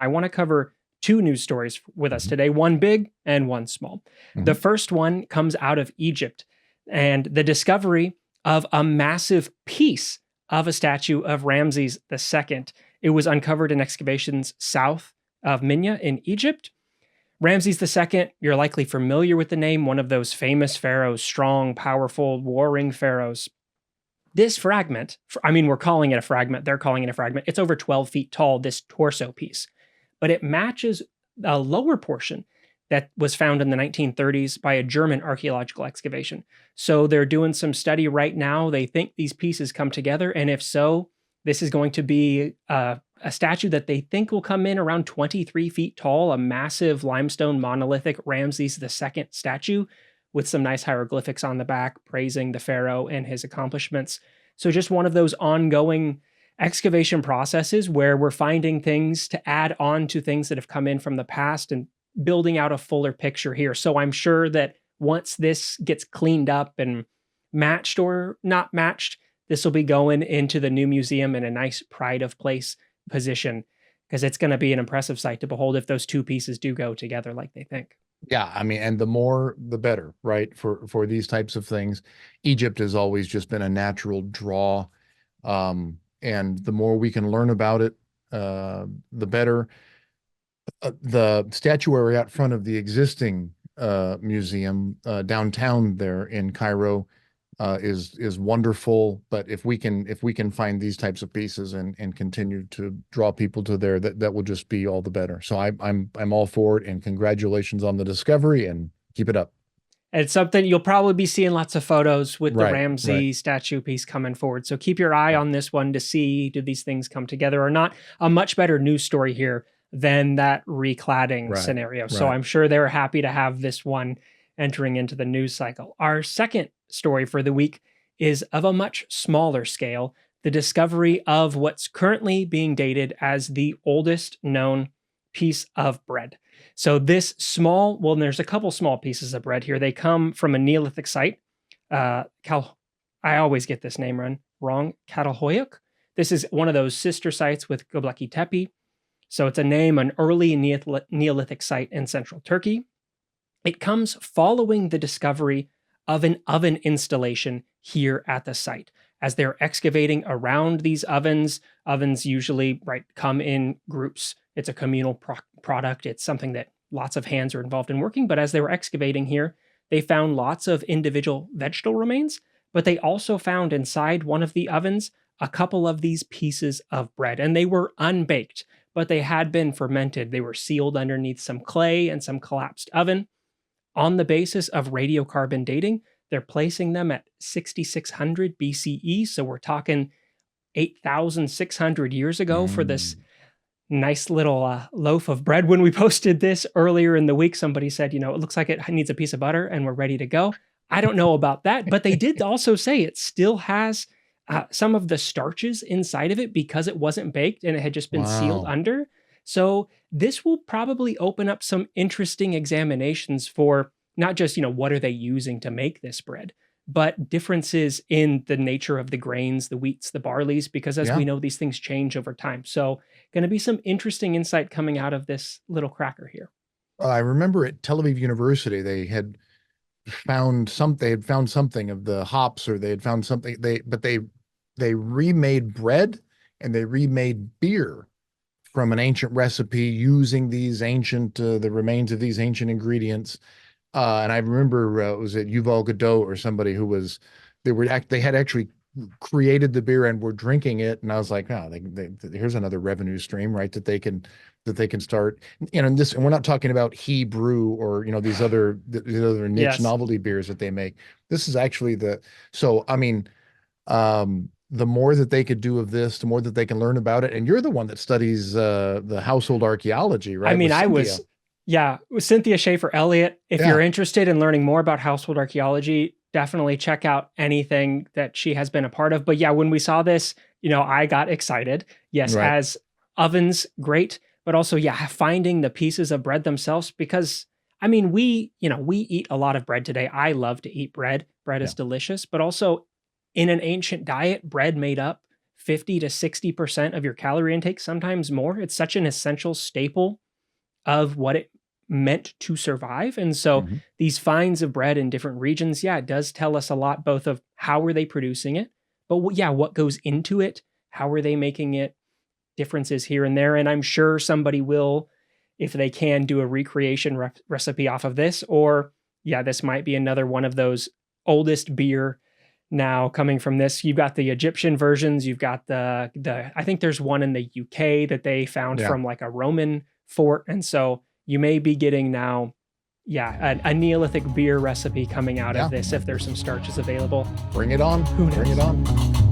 I want to cover two news stories with us today, one big and one small. The first one comes out of Egypt and the discovery of a massive piece of a statue of Ramses II. It was uncovered in excavations south of Minya in Egypt. Ramses II, you're likely familiar with the name, one of those famous pharaohs, strong, powerful, warring pharaohs. This fragment, I mean, we're calling it a fragment, they're calling it a fragment. It's over 12 feet tall, this torso piece, but it matches a lower portion that was found in the 1930s by a German archaeological excavation. So they're doing some study right now. They think these pieces come together, and if so, this is going to be a statue that they think will come in around 23 feet tall, a massive limestone monolithic Ramses II statue with some nice hieroglyphics on the back praising the pharaoh and his accomplishments. So just one of those ongoing excavation processes where we're finding things to add on to things that have come in from the past and building out a fuller picture here. So I'm sure that once this gets cleaned up and matched or not matched, this will be going into the new museum in a nice pride of place position, because it's going to be an impressive sight to behold if those two pieces do go together like they think. Yeah, I mean, and the more the better, right? For these types of things. Egypt has always just been a natural draw. And the more we can learn about it, the better. The statuary out front of the existing museum downtown there in Cairo is wonderful. But if we can find these types of pieces and continue to draw people to there, that will just be all the better. So I'm all for it, and congratulations on the discovery, and keep it up. It's something you'll probably be seeing lots of photos with the Right, Ramsey right. statue piece coming forward. So keep your eye on this one to see, do these things come together or not? A much better news story here than that recladding Right, scenario. So right. I'm sure they're happy to have this one entering into the news cycle. Our second story for the week is of a much smaller scale, the discovery of what's currently being dated as the oldest known piece of bread. So this small, well, there's a couple small pieces of bread here. They come from a Neolithic site. I always get this name wrong. Catalhoyuk. This is one of those sister sites with Göbekli Tepe. So it's a name, an early Neolithic site in central Turkey. It comes following the discovery of an oven installation here at the site. As they're excavating around these ovens usually come in groups. It's a communal product. It's something that lots of hands are involved in working. But as they were excavating here, they found lots of individual vegetable remains, but they also found inside one of the ovens a couple of these pieces of bread, and they were unbaked, but they had been fermented. They were sealed underneath some clay and some collapsed oven. On the basis of radiocarbon dating, they're placing them at 6600 BCE. So we're talking 8,600 years ago for this nice little loaf of bread. When we posted this earlier in the week, somebody said, it looks like it needs a piece of butter and we're ready to go. I don't know about that, but they did also say it still has some of the starches inside of it because it wasn't baked and it had just been sealed under. So this will probably open up some interesting examinations for not just, what are they using to make this bread, but differences in the nature of the grains, the wheats, the barleys, because as we know, these things change over time. So going to be some interesting insight coming out of this little cracker here. I remember at Tel Aviv University, they had found something of the hops, or they had found something, they remade bread and they remade beer from an ancient recipe using these the remains of these ancient ingredients. And I remember was it Yuval Gadot or somebody who was, they had actually created the beer and were drinking it. And I was like, oh, here's another revenue stream, right? That they can start, and we're not talking about Hebrew or, these other niche novelty beers that they make. This is actually so, I mean, the more that they could do of this, the more that they can learn about it. And you're the one that studies the household archaeology, right? I mean, with Cynthia Schaefer-Elliott. If you're interested in learning more about household archaeology, definitely check out anything that she has been a part of. But yeah, when we saw this, I got excited. Yes, as ovens, great. But also, finding the pieces of bread themselves, because I mean, we eat a lot of bread today. I love to eat bread. Bread is delicious, but also in an ancient diet, bread made up 50 to 60% of your calorie intake, sometimes more. It's such an essential staple of what it meant to survive. And so Mhm. these finds of bread in different regions, yeah, it does tell us a lot, both of how are they producing it, but what goes into it? How are they making it? Differences here and there. And I'm sure somebody will, if they can, do a recreation recipe off of this. Or, yeah, this might be another one of those oldest beer now coming from this. You've got the Egyptian versions. You've got the I think there's one in the UK that they found Yeah. from like a Roman fort. And so you may be getting now, yeah, a Neolithic beer recipe coming out Yeah. of this if there's some starches available. Bring it on. Who knows? Bring it on.